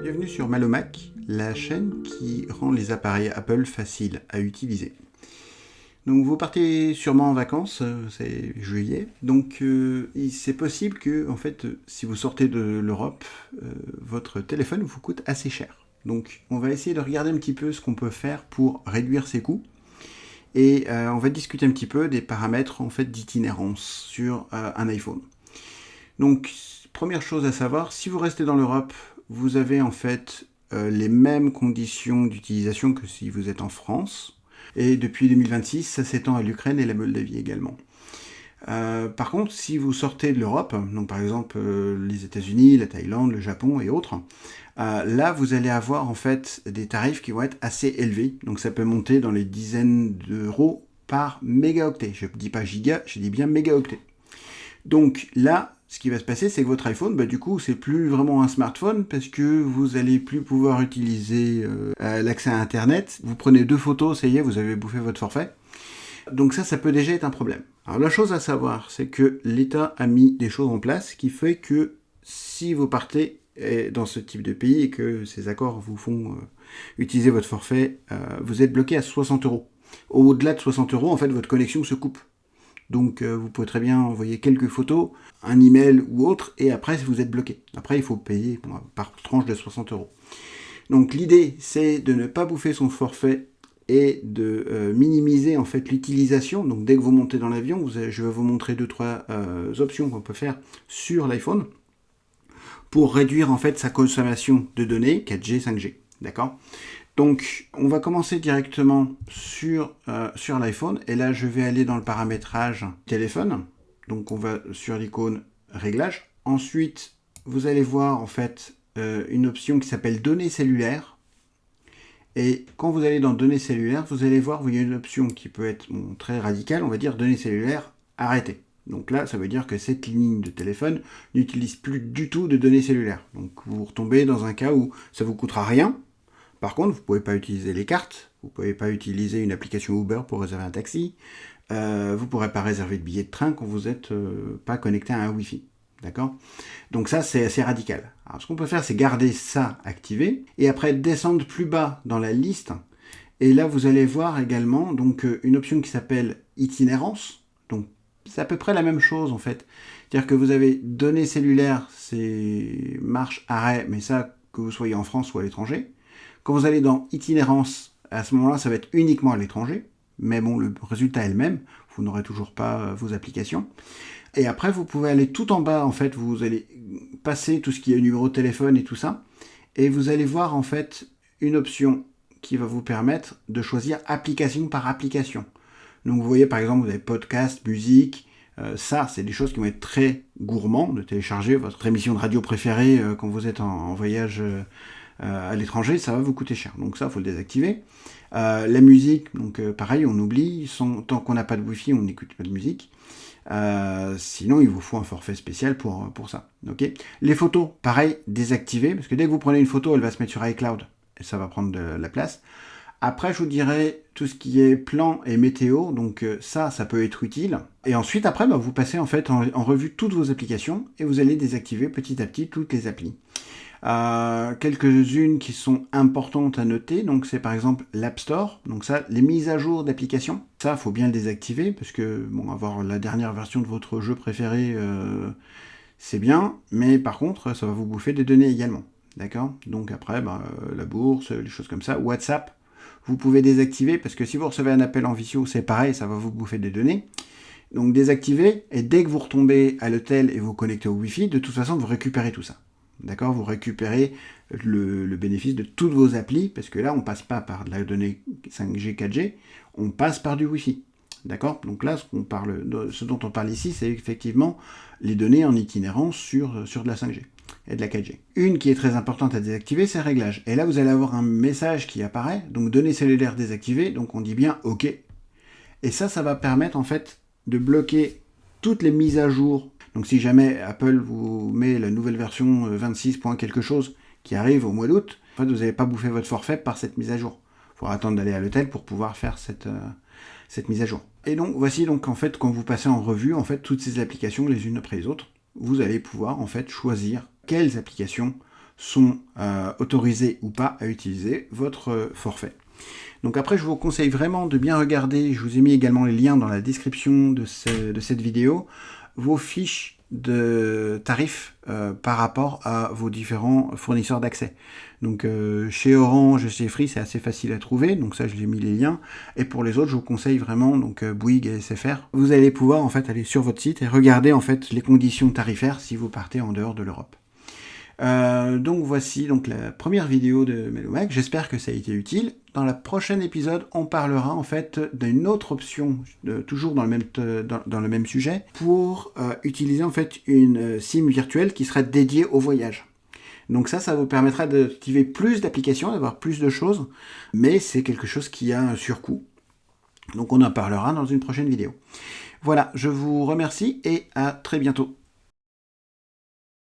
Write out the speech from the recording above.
Bienvenue sur Malomac, la chaîne qui rend les appareils Apple faciles à utiliser. Donc vous partez sûrement en vacances, c'est juillet, donc c'est possible que, en fait, si vous sortez de l'Europe, votre téléphone vous coûte assez cher. Donc on va essayer de regarder un petit peu ce qu'on peut faire pour réduire ses coûts. Et on va discuter un petit peu des paramètres en fait d'itinérance sur un iPhone. Donc première chose à savoir, si vous restez dans l'Europe, vous avez en fait les mêmes conditions d'utilisation que si vous êtes en France. Et depuis 2026, ça s'étend à l'Ukraine et la Moldavie également. Par contre, si vous sortez de l'Europe, donc par exemple les États-Unis, la Thaïlande, le Japon et autres, là vous allez avoir en fait des tarifs qui vont être assez élevés. Donc ça peut monter dans les dizaines d'euros par mégaoctet. Je ne dis pas giga, je dis bien mégaoctet. Donc là, ce qui va se passer, c'est que votre iPhone, du coup, c'est plus vraiment un smartphone parce que vous allez plus pouvoir utiliser l'accès à Internet. Vous prenez 2 photos, ça y est, vous avez bouffé votre forfait. Donc ça peut déjà être un problème. Alors la chose à savoir, c'est que l'État a mis des choses en place qui fait que si vous partez dans ce type de pays et que ces accords vous font utiliser votre forfait, vous êtes bloqué à 60 euros. Au-delà de 60 euros, en fait, votre connexion se coupe. Donc vous pouvez très bien envoyer quelques photos, un email ou autre, et après vous êtes bloqué. Après il faut payer par tranche de 60 euros. Donc l'idée c'est de ne pas bouffer son forfait et de minimiser en fait l'utilisation. Donc dès que vous montez dans l'avion, je vais vous montrer 2-3 options qu'on peut faire sur l'iPhone pour réduire en fait sa consommation de données 4G, 5G. D'accord ? Donc, on va commencer directement sur l'iPhone. Et là, je vais aller dans le paramétrage téléphone. Donc, on va sur l'icône Réglages. Ensuite, vous allez voir en fait une option qui s'appelle Données cellulaires. Et quand vous allez dans Données cellulaires, vous allez voir il y a une option qui peut être très radicale. On va dire Données cellulaires arrêtées. Donc là, ça veut dire que cette ligne de téléphone n'utilise plus du tout de données cellulaires. Donc, vous retombez dans un cas où ça ne vous coûtera rien. Par contre, vous ne pouvez pas utiliser les cartes, vous ne pouvez pas utiliser une application Uber pour réserver un taxi, vous ne pourrez pas réserver de billets de train quand vous n'êtes pas connecté à un Wi-Fi. D'accord ? Donc ça, c'est assez radical. Alors, ce qu'on peut faire, c'est garder ça activé, et après descendre plus bas dans la liste, et là, vous allez voir également donc, une option qui s'appelle itinérance. Donc, c'est à peu près la même chose, en fait. C'est-à-dire que vous avez données cellulaires, c'est marche, arrêt, mais ça, que vous soyez en France ou à l'étranger. Quand vous allez dans itinérance, à ce moment-là, ça va être uniquement à l'étranger. Mais bon, le résultat est le même. Vous n'aurez toujours pas vos applications. Et après, vous pouvez aller tout en bas. En fait, vous allez passer tout ce qui est numéro de téléphone et tout ça. Et vous allez voir, en fait, une option qui va vous permettre de choisir application par application. Donc, vous voyez, par exemple, vous avez podcast, musique. Ça, c'est des choses qui vont être très gourmands de télécharger votre émission de radio préférée quand vous êtes en voyage à l'étranger, ça va vous coûter cher. Donc ça, il faut le désactiver. La musique, donc pareil, on oublie. Tant qu'on n'a pas de Wi-Fi, on n'écoute pas de musique. Sinon, il vous faut un forfait spécial pour ça. Okay ? Les photos, pareil, désactiver, parce que dès que vous prenez une photo, elle va se mettre sur iCloud, et ça va prendre de la place. Après, je vous dirais tout ce qui est plan et météo, donc ça peut être utile. Et ensuite, après, vous passez en fait en revue toutes vos applications, et vous allez désactiver petit à petit toutes les applis. Quelques-unes qui sont importantes à noter, donc c'est par exemple l'App Store, donc ça, les mises à jour d'applications, ça faut bien le désactiver, parce que avoir la dernière version de votre jeu préféré, c'est bien, mais par contre, ça va vous bouffer des données également, d'accord ? Donc après, la bourse, les choses comme ça, WhatsApp, vous pouvez désactiver, parce que si vous recevez un appel en visio, c'est pareil, ça va vous bouffer des données. Donc désactiver, et dès que vous retombez à l'hôtel et vous connectez au Wi-Fi, de toute façon, vous récupérez tout ça. D'accord ? Vous récupérez le bénéfice de toutes vos applis, parce que là, on ne passe pas par de la donnée 5G, 4G, on passe par du Wi-Fi. D'accord ? Donc là, ce dont on parle ici, c'est effectivement les données en itinérance sur de la 5G et de la 4G. Une qui est très importante à désactiver, c'est réglage. Et là, vous allez avoir un message qui apparaît, donc données cellulaires désactivées, donc on dit bien OK. Et ça va permettre en fait de bloquer toutes les mises à jour. Donc si jamais Apple vous met la nouvelle version 26. quelque chose qui arrive au mois d'août, en fait, vous n'avez pas bouffé votre forfait par cette mise à jour. Il faudra attendre d'aller à l'hôtel pour pouvoir faire cette mise à jour. Et donc voici donc en fait quand vous passez en revue en fait toutes ces applications les unes après les autres, vous allez pouvoir en fait choisir quelles applications sont autorisés ou pas à utiliser votre forfait. Donc après, je vous conseille vraiment de bien regarder, je vous ai mis également les liens dans la description de cette vidéo, vos fiches de tarifs par rapport à vos différents fournisseurs d'accès. Donc chez Orange et chez Free, c'est assez facile à trouver, donc ça je l'ai mis les liens. Et pour les autres, je vous conseille vraiment, donc Bouygues et SFR, vous allez pouvoir en fait aller sur votre site et regarder en fait les conditions tarifaires si vous partez en dehors de l'Europe. Donc voici donc la première vidéo de Melomac, j'espère que ça a été utile. Dans le prochain épisode, on parlera en fait d'une autre option, toujours dans le même sujet, pour utiliser en fait une SIM virtuelle qui serait dédiée au voyage. Donc ça vous permettra d'activer plus d'applications, d'avoir plus de choses, mais c'est quelque chose qui a un surcoût. Donc on en parlera dans une prochaine vidéo. Voilà, je vous remercie et à très bientôt.